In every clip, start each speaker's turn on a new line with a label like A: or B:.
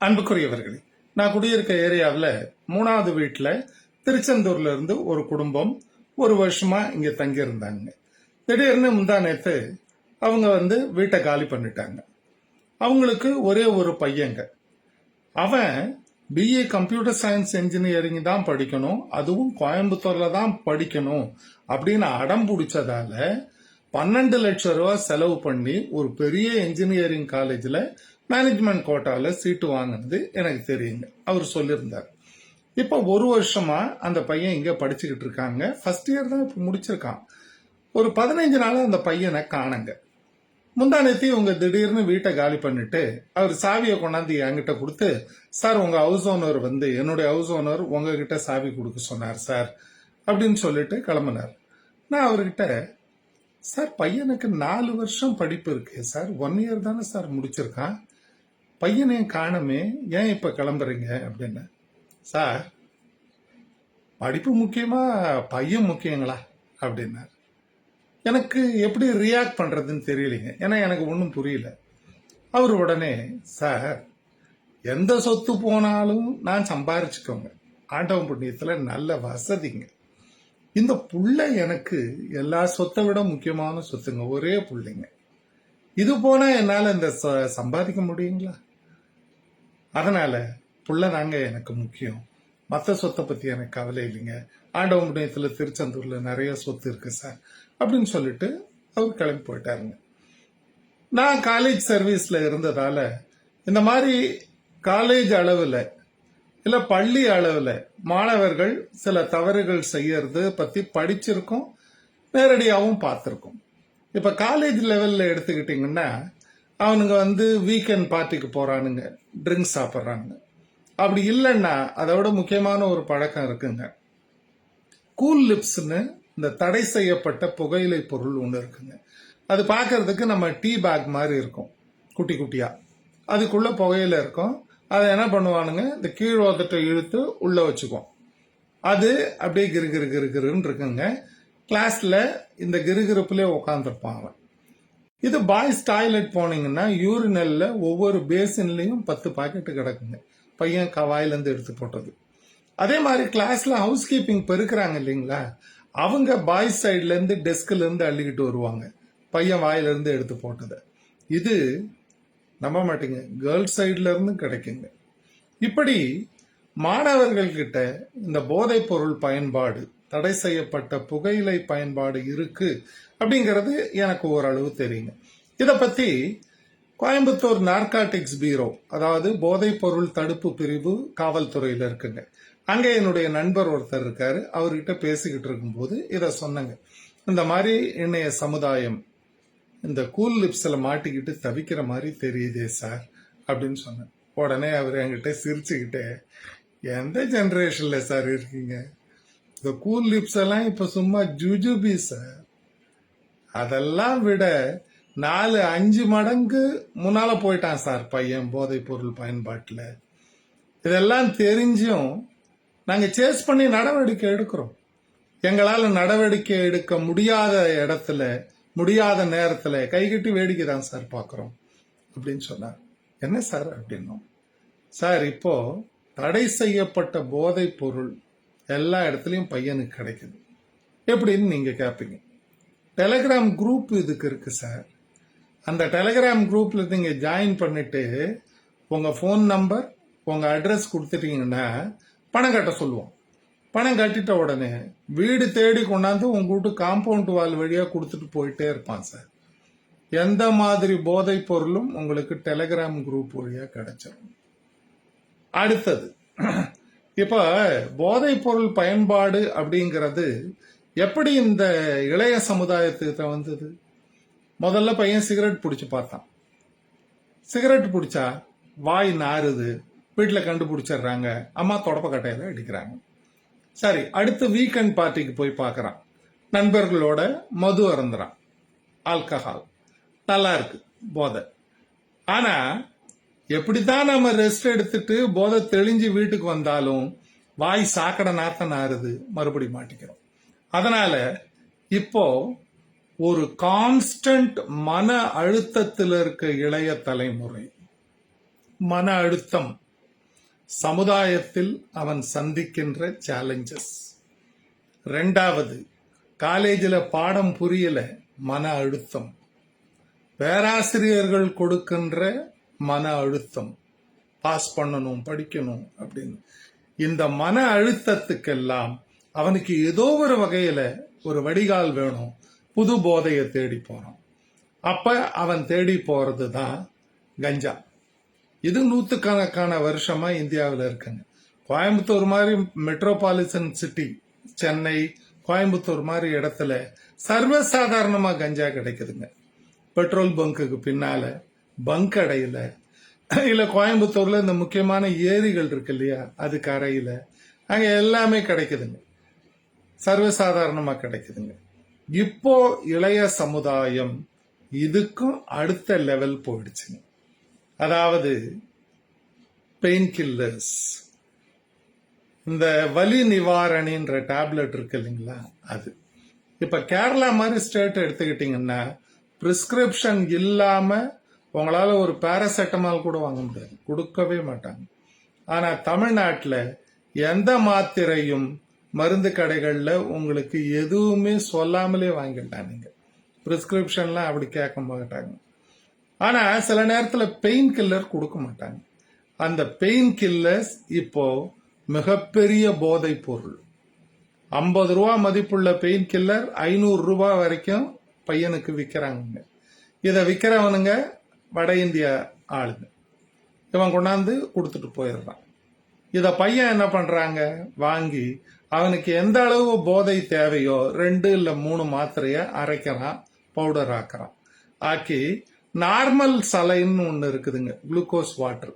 A: அன்புக்குரியவர்களே, நான் குடியிருக்க ஏரியாவில் 3வது வீட்டில் திருச்செந்தூர்ல இருந்து ஒரு குடும்பம் 1 வருஷமா இங்க தங்கி இருந்தாங்க. திடீர்னு முந்தா நேத்து அவங்க வீட்டை காலி பண்ணிட்டாங்க. அவங்களுக்கு ஒரே ஒரு பையங்க. அவன் பிஏ கம்ப்யூட்டர் சயின்ஸ் இன்ஜினியரிங் தான் படிக்கணும், அதுவும் கோயம்புத்தூர்ல தான் படிக்கணும் அப்படின்னு அடம் பிடிச்சதால 12 லட்சம் ரூபாய் செலவு பண்ணி ஒரு பெரிய இன்ஜினியரிங் காலேஜ்ல மேனேஜ்மெண்ட் கோட்டால சீட்டு வாங்கினது எனக்கு தெரியுங்க. அவர் சொல்லியிருந்தார். இப்ப 1 வருஷமா அந்த பையன் இங்க படிச்சுக்கிட்டு இருக்காங்க. ஃபர்ஸ்ட் இயர் தான் இப்ப முடிச்சிருக்கான். ஒரு 15 நாள் அந்த பையனை காணுங்க. முந்தானத்தி இவங்க திடீர்னு வீட்டை காலி பண்ணிட்டு அவர் சாவியை கொண்டாந்து என்கிட்ட கொடுத்து, சார் உங்க ஹவுஸ் ஓனர் என்னுடைய ஹவுஸ் ஓனர் உங்ககிட்ட சாவி கொடுக்க சொன்னார் சார் அப்படின்னு சொல்லிட்டு கிளம்பினார். நான் அவர்கிட்ட, சார் பையனுக்கு 4 வருஷம் படிப்பு இருக்கு சார், 1 இயர் தானே சார் முடிச்சிருக்கான், பையனையும் காணமே, ஏன் இப்ப கிளம்புறீங்க அப்படின்னு. சார் படிப்பு முக்கியமா பையன் முக்கியங்களா அப்படின்னார். எனக்கு எப்படி ரியாக்ட் பண்றதுன்னு தெரியலைங்க. ஏன்னா எனக்கு ஒன்றும் புரியல. அவர் உடனே, சார் எந்த சொத்து போனாலும் நான் சம்பாரிச்சுக்கோங்க, ஆண்டவன் புண்ணியத்துல நல்ல வசதிங்க, இந்த புள்ள எனக்கு எல்லா சொத்தை விட முக்கியமான சொத்துங்க, ஒரே புள்ளைங்க, இது போனா என்னால இந்த சம்பாதிக்க முடியுங்களா, அதனால புள்ள தாங்க எனக்கு முக்கியம், மற்ற சொத்தை பத்தி எனக்கு கவலை இல்லைங்க, ஆண்டவன் புண்ணியத்துல திருச்செந்தூர்ல நிறைய சொத்து இருக்கு சார் அப்படின்னு சொல்லிட்டு அவர் கிளம்பி போயிட்டாருங்க. நான் காலேஜ் சர்வீஸ்ல இருந்ததால இந்த மாதிரி காலேஜ் அளவுல இல்ல பள்ளி அளவுல மாணவர்கள் சில தவறுகள் செய்யறது பத்தி படிச்சிருக்கோம், நேரடியாகவும் பார்த்திருக்கோம். இப்ப காலேஜ் லெவல்ல எடுத்துக்கிட்டீங்கன்னா அவனுங்க வீக்கெண்ட் பார்ட்டிக்கு போறானுங்க, ட்ரிங்க்ஸ் சாப்பிட்றாங்க. அப்படி இல்லைன்னா அதோட முக்கியமான ஒரு பழக்கம் இருக்குங்க, கூல் லிப்ஸ்னு இந்த தடை செய்யப்பட்ட புகையிலை பொருள் ஒன்று இருக்குங்க. அது பார்க்கறதுக்கு நம்ம டீ பேக் மாதிரி இருக்கும், குட்டி குட்டியா, அதுக்குள்ள புகையில இருக்கும். அதை என்ன பண்ணுவானுங்க, இந்த கீழ்வாதத்தை இழுத்து உள்ள வச்சுக்குவோம். அது அப்படியே கிருகிரு கிருகிருன்னு இருக்குங்க. கிளாஸ்ல இந்த கிருகிருப்புலேயே உட்காந்துருப்பான் அவன். இது பாய்ஸ் டாய்லெட் போனீங்கன்னா யூரினல்ல ஒவ்வொரு பேசின்லயும் 10 பாக்கெட்டு கிடக்குங்க, பையன் வாயிலிருந்து எடுத்து போட்டது. அதே மாதிரி கிளாஸ்ல ஹவுஸ் கீப்பிங் பெருக்கிறாங்க இல்லைங்களா, அவங்க பாய்ஸ் சைட்ல இருந்து டெஸ்க்ல இருந்து அள்ளிக்கிட்டு வருவாங்க, பையன் வாயிலிருந்து எடுத்து போட்டது. இது நம்ப மாட்டீங்க, கேர்ள்ஸ் சைட்ல இருந்து கிடைக்குங்க. இப்படி மாணவர்கள் கிட்ட இந்த போதைப் பொருள் பயன்பாடு, தடை செய்யப்பட்ட புகையிலை பயன்பாடு இருக்கு அப்படிங்கிறது எனக்கு ஓரளவு தெரியுங்க. இதை பத்தி கோயம்புத்தூர் நார்காட்டிக்ஸ் பீரோ, அதாவது போதைப் பொருள் தடுப்பு பிரிவு காவல்துறையில இருக்குங்க. அங்க என்னுடைய நண்பர் ஒருத்தர் இருக்காரு, அவர்கிட்ட பேசிக்கிட்டு இருக்கும்போது இதை சொன்னங்க. இந்த மாதிரி இன்றைய சமுதாயம் இந்த கூல் லிப்ஸ்ல மாட்டிக்கிட்டு தவிக்கிற மாதிரி தெரியுதே சார் அப்படின்னு சொன்னேன். உடனே அவர் என்கிட்ட சிரிச்சுக்கிட்டே, எந்த ஜெனரேஷன்ல சார் இருக்கீங்க, இந்த கூல் லிப்ஸ் எல்லாம் இப்ப சும்மா ஜுஜுபி சார், அதெல்லாம் விட 4-5 மடங்கு முன்னால போயிட்டான் சார் பையன் போதைப் பொருள் பயன்பாட்டுல. இதெல்லாம் தெரிஞ்சும் நாங்க சேஸ் பண்ணி நடவடிக்கை எடுக்கிறோம். எங்களால நடவடிக்கை எடுக்க முடியாத இடத்துல முடியாத நேரத்துல கைகட்டி வேடிக்கை தான் சார் பாக்குறோம் அப்படின்னு சொன்னார். என்ன சார் அப்படின்னோம். சார் இப்போ தடை செய்யப்பட்ட போதைப் பொருள் எல்லா இடத்துலயும் பையனுக்கு கிடைக்குது, எப்படின்னு நீங்க கேட்பீங்க. டெலிகிராம் குரூப் இதுக்கு இருக்கு சார். அந்த டெலிகிராம் குரூப்ல நீங்க ஜாயின் பண்ணிட்டு உங்க போன் நம்பர் உங்க அட்ரஸ் கொடுத்துட்டீங்கன்னா பணம் கட்ட சொல்லுவோம். பணம் கட்டிட்ட உடனே வீடு தேடி கொண்டாந்து உங்க வீட்டு காம்பவுண்ட் வால் வழியா கொடுத்துட்டு போயிட்டே இருப்பான் சார். எந்த மாதிரி போதைப் பொருளும் உங்களுக்கு டெலிகிராம் குரூப் வழியா கிடைச்சிடும். அடுத்தது, இப்ப போதைப் பொருள் பயன்பாடு அப்படிங்கிறது எப்படி இந்த இளைய சமுதாயத்துக்கு வந்தது. முதல்ல பையன் சிகரெட் பிடிச்சு பார்த்தான். சிகரெட் பிடிச்சா வாய் நாறுது, வீட்டுல கண்டுபிடிச்சிடுறாங்க, அம்மா தொடப்ப கட்டையில அடிக்கிறாங்க. சரி, அடுத்து வீக்கெண்ட் பார்ட்டிக்கு போய் பார்க்கறான், நண்பர்களோட மது அருந்துறான், ஆல்கஹால், நல்லா இருக்கு போதை. ஆனா எப்படித்தான் நம்ம ரெஸ்ட் எடுத்துட்டு போதை தெளிஞ்சு வீட்டுக்கு வந்தாலும் வாய் சாக்கடை நாத்தம் நாறுது, மறுபடி மாட்டிக்கிறோம். அதனால இப்போ ஒரு கான்ஸ்டன்ட் மன அழுத்தத்தில் இருக்க இளைய தலைமுறை, மன அழுத்தம் சமுதாயத்தில் அவன் சந்திக்கின்ற சேலஞ்சஸ். ரெண்டாவது, காலேஜில் பாடம் புரியல, மன அழுத்தம். பேராசிரியர்கள் கொடுக்கின்ற மன அழுத்தம், பாஸ் பண்ணணும், படிக்கணும் அப்படின்னு. இந்த மன அழுத்தத்துக்கெல்லாம் அவனுக்கு ஏதோ ஒரு வகையில ஒரு வடிகால் வேணும். புது போதையை தேடி போறான். அப்ப அவன் தேடி போறது தான் கஞ்சா. இது நூற்றுக்கணக்கான வருஷமா இந்தியாவில் இருக்குங்க. கோயம்புத்தூர் மாதிரி மெட்ரோபாலிட்டன் சிட்டி, சென்னை, கோயம்புத்தூர் மாதிரி இடத்துல சர்வசாதாரணமா கஞ்சா கிடைக்குதுங்க. பெட்ரோல் பங்குக்கு பின்னால, பங்க் கடையில, இல்ல கோயம்புத்தூர்ல இந்த முக்கியமான ஏரிகள் இருக்கு இல்லையா, அது கரையில, அங்க எல்லாமே கிடைக்குதுங்க. சர்வசாதாரணமா கிடைக்குதுங்க. இப்போ இளைய சமுதாயம் இதுக்கும் அடுத்த லெவல் போயிடுச்சுங்க. அதாவது பெயின் கில்லர்ஸ், இந்த வலி நிவாரணின்ற டேப்லெட் இருக்கு இல்லைங்களா, அது. இப்ப கேரளா மாதிரி ஸ்டேட் எடுத்துக்கிட்டீங்கன்னா பிரிஸ்கிரிப்ஷன் இல்லாம உங்களால ஒரு பாராசெட்டமால் கூட வாங்க முடியாது, கொடுக்கவே மாட்டாங்க. ஆனா தமிழ்நாட்டில் எந்த மாத்திரையும் மருந்து கடைகள்ல உங்களுக்கு எதுவுமே சொல்லாமலே வாங்கிட்டாங்க. பிரிஸ்கிரிப்ஷன்லாம் அப்படி கேட்க மாட்டாங்க. ஆனா சில நேரத்தில் பெயின் கில்லர் கொடுக்க மாட்டாங்க. அந்த பெயின் கில்லர்ஸ் இப்போ மிகப்பெரிய போதை பொருள். 50 ரூபா மதிப்புள்ள பெயின் கில்லர் 500 ரூபாய் வரைக்கும் பையனுக்கு விற்கிறாங்க. இதை விற்கிறவனுங்க வட இந்திய ஆளுங்க. இவன் கொண்டாந்து கொடுத்துட்டு போயிடுறான். இத பையன் என்ன பண்றாங்க, வாங்கி அவனுக்கு எந்த அளவு போதை தேவையோ 2 இல்ல 3 மாத்திரைய அரைக்கிறான், பவுடர் ஆக்குறான். ஆக்கி நார்மல் சலைன்னு ஒண்ணு இருக்குதுங்க, குளுக்கோஸ் வாட்டர்,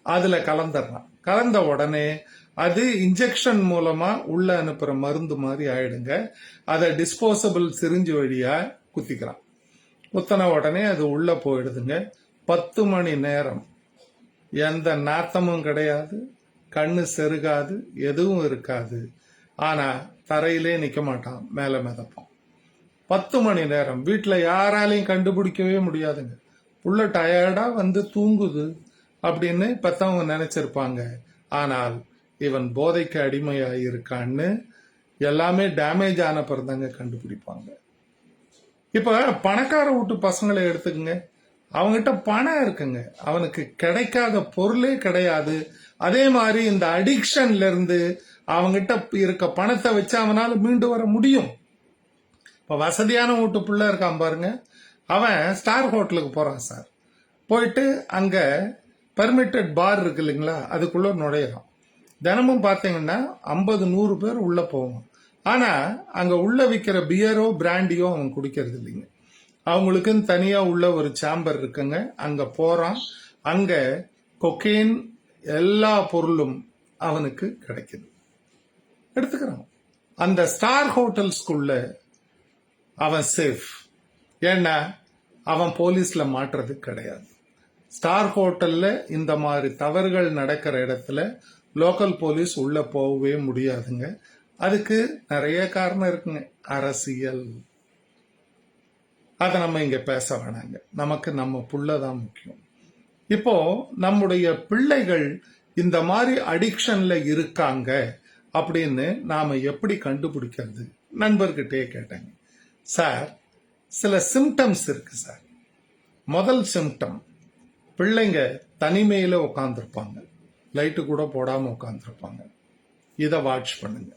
A: அதுல கலந்துடுறான். கலந்த உடனே அது இன்ஜெக்ஷன் மூலமா உள்ள அனுப்புற மருந்து மாதிரி ஆயிடுங்க. அதை டிஸ்போசபிள் சிரிஞ்சு வழியா குத்திக்கிறான். குத்தன உடனே அது உள்ள போயிடுதுங்க. 10 மணி நேரம் எந்த நாத்தமும் கிடையாது, கண்ணு செருகாது, எதுவும் இருக்காது. ஆனா தரையிலே நிக்க மாட்டான், மேல மிதப்பான். 10 மணி நேரம் வீட்டுல யாராலையும் கண்டுபிடிக்கவே முடியாதுங்க. உள்ள டயர்டா வந்து தூங்குது அப்படின்னு பெத்தவங்க நினைச்சிருப்பாங்க. ஆனால் இவன் போதைக்கு அடிமையா இருக்கான்னு எல்லாமே டேமேஜ் ஆன பிறந்தாங்க கண்டுபிடிப்பாங்க. இப்ப பணக்கார வீட்டு பசங்களை எடுத்துக்கங்க, அவங்ககிட்ட பணம் இருக்குங்க, அவனுக்கு கிடைக்காத பொருளே கிடையாது. அதே மாதிரி இந்த அடிக்ஷன்ல இருந்து அவங்கிட்ட இருக்க பணத்தை வச்சு அவனால மீண்டு வர முடியும். இப்ப வசதியான வீட்டு பிள்ளை இருக்கான் பாருங்க, அவன் ஸ்டார் ஹோட்டலுக்கு போறான் சார். போயிட்டு அங்க பெர்மிட்டட் பார் இருக்கு இல்லைங்களா, அதுக்குள்ள நுழையிறான். தினமும் பாத்தீங்கன்னா 50-100 பேர் உள்ள போவான். ஆனா அங்க உள்ள விற்கிற பியரோ பிராண்டியோ அவன் குடிக்கிறது இல்லைங்க. அவங்களுக்குன்னு தனியா உள்ள ஒரு சாம்பர் இருக்குங்க, அங்க போறான். அங்க கொக்கெயின் எல்லா பொருளும் அவனுக்கு கிடைக்குது, எடுத்துக்கிறான். அந்த ஸ்டார் ஹோட்டல்ஸ்குள்ள அவன் சேஃப். ஏன்னா அவன் போலீஸ்ல மாட்டுறது கிடையாது. ஸ்டார் ஹோட்டல்ல இந்த மாதிரி தவறுகள் நடக்கிற இடத்துல லோக்கல் போலீஸ் உள்ள போகவே முடியாதுங்க. அதுக்கு நிறைய காரணம் இருக்குங்க. அரசியல், அதை நம்ம இங்க பேச வேணாங்க. நமக்கு நம்ம புள்ளதான் முக்கியம். இப்போ நம்முடைய பிள்ளைகள் இந்த மாதிரி அடிக்ஷன்ல இருக்காங்க அப்படின்னு நாம எப்படி கண்டுபிடிக்கிறது? நண்பர்கிட்டே கேட்டாங்க. சார், சில சிம்டம்ஸ் இருக்கு சார். முதல் சிம்டம், பிள்ளைங்க தனிமையில உட்காந்துருப்பாங்க, லைட்டு கூட போடாம உட்காந்துருப்பாங்க. இதை வாட்ச் பண்ணுங்க.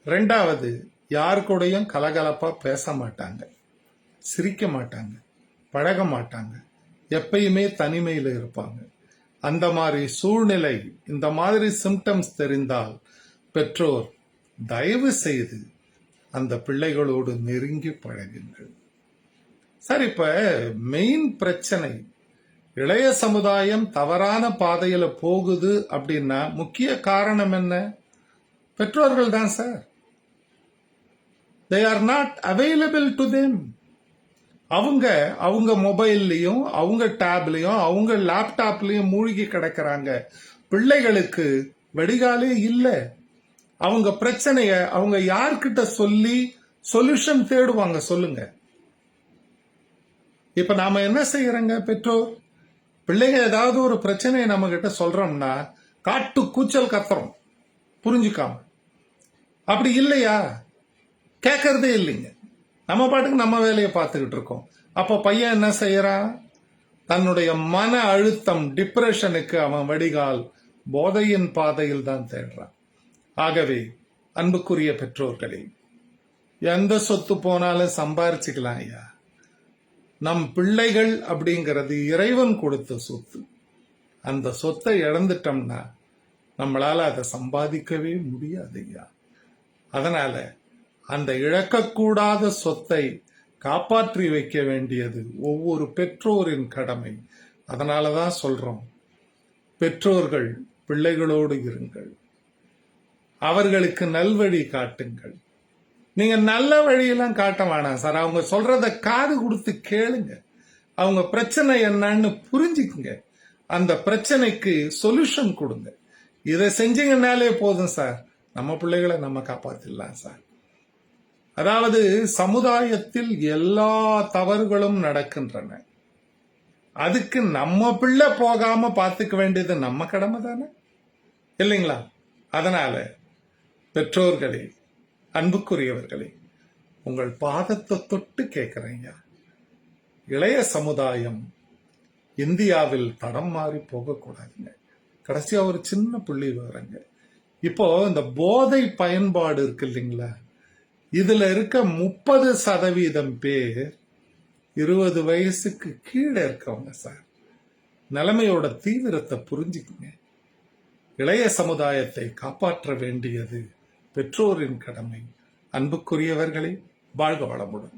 A: ரெண்டாவது, யாரு கூடயும் கலகலப்பா பேச மாட்டாங்க, சிரிக்க மாட்டாங்க, பழக மாட்டாங்க, எப்பயுமே தனிமையில இருப்பாங்க. அந்த மாதிரி சூழ்நிலை, இந்த மாதிரி சிம்டம்ஸ் தெரிந்தால் பெற்றோர் தயவு செய்து அந்த பிள்ளைகளோடு நெருங்கி பழகுங்கள். சார், இப்ப மெயின் பிரச்சனை, இளைய சமுதாயம் தவறான பாதையில போகுது அப்படின்னா முக்கிய காரணம் என்ன? பெற்றோர்கள் தான் sir. They are not available to them. அவங்க மொபைல்லையும், அவங்க டேப்லையும், அவங்க லேப்டாப்லயும் மூழ்கி கிடக்கிறாங்க. பிள்ளைகளுக்கு வடிகாலே இல்ல. அவங்க பிரச்சனைய அவங்க யார்கிட்ட சொல்லி சொல்யூஷன் தேடுவாங்க சொல்லுங்க. இப்ப நாம என்ன செய்யறோங்க, பெற்றோர் பிள்ளைங்க ஏதாவது ஒரு பிரச்சனையை நம்ம கிட்ட சொல்றோம்னா காட்டு கூச்சல் கத்துறோம் புரிஞ்சுக்காம. அப்படி இல்லையா, கேட்கறதே இல்லைங்க. நம்ம பாட்டுக்கு நம்ம வேலையை பார்த்துக்கிட்டு இருக்கோம். அப்போ பையன் என்ன செய்யறான்? தன்னுடைய மன அழுத்தம், டிப்ரெஷனுக்கு அவன் வடிகால் போதையின் பாதையில் தான் தேடுறான். ஆகவே அன்புக்குரிய பெற்றோர்களே, எந்த சொத்து போனாலும் சம்பாரிச்சுக்கலாம் ஐயா. நம் பிள்ளைகள் அப்படிங்கிறது இறைவன் கொடுத்த சொத்து. அந்த சொத்தை இழந்துட்டோம்னா நம்மளால அதை சம்பாதிக்கவே முடியாது ஐயா. அதனால அந்த இழக்கக்கூடாத சொத்தை காப்பாற்றி வைக்க வேண்டியது ஒவ்வொரு பெற்றோரின் கடமை. அதனாலதான் சொல்றோம், பெற்றோர்கள் பிள்ளைகளோடு இருங்கள், அவர்களுக்கு நல்வழி காட்டுங்கள். நீங்க நல்ல வழியெல்லாம் காட்ட வேணாம் சார். அவங்க சொல்றத காது கொடுத்து கேளுங்க. அவங்க பிரச்சனை என்னன்னு புரிஞ்சுக்குங்க. அந்த பிரச்சனைக்கு சொல்யூஷன் கொடுங்க. இதை செஞ்சீங்கன்னாலே போதும் சார். நம்ம பிள்ளைகளை நம்ம காப்பாத்திடலாம் சார். அதாவது சமுதாயத்தில் எல்லா தவறுகளும் நடக்கின்றன. அதுக்கு நம்ம பிள்ளை போகாம பார்த்துக்க வேண்டியது நம்ம கடமை தானே, இல்லைங்களா? அதனால பெற்றோர்களே, அன்புக்குரியவர்களே, உங்கள் பாதத்தை தொட்டு கேட்கிறேங்க. இளைய சமுதாயம் இந்தியாவில் தடம் மாறி போகக்கூடாதுங்க. கடைசியா ஒரு சின்ன புள்ளி விவரங்க. இப்போ இந்த போதை பயன்பாடு இருக்கு இல்லைங்களா, இதுல இருக்க 30% பேர் 20 வயசுக்கு கீழே இருக்கவங்க சார். நிலைமையோட தீவிரத்தை புரிஞ்சுக்குங்க. இளைய சமுதாயத்தை காப்பாற்ற வேண்டியது பெற்றோரின் கடமை. அன்புக்குரியவர்களே, வாழ்க வளமுடன்.